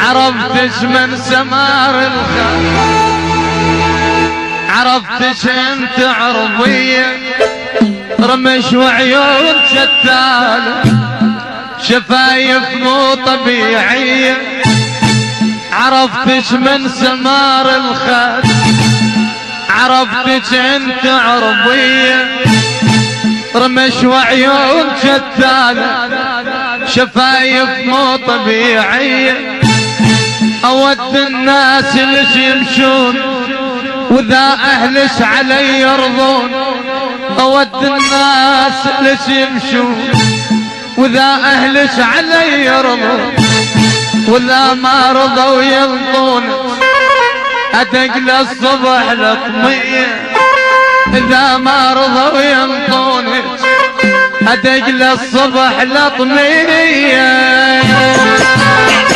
عرفتش من سمار الخد، عرفتش انت عربية رمش وعيون شتالة، شفايف مو طبيعية، عرفتش من سمار الخد، عرفتش انت عربية رمش وعيون شتالة، شفايف مو طبيعية. اود الناس اللي يمشون واذا اهلش علي يرضون، اود الناس اللي يمشون واذا اهلش علي يرضون، واذا ما رضوا ينطون ادق للصبح لطمية، اذا ما رضوا ينطون ادق للصبح لطمية.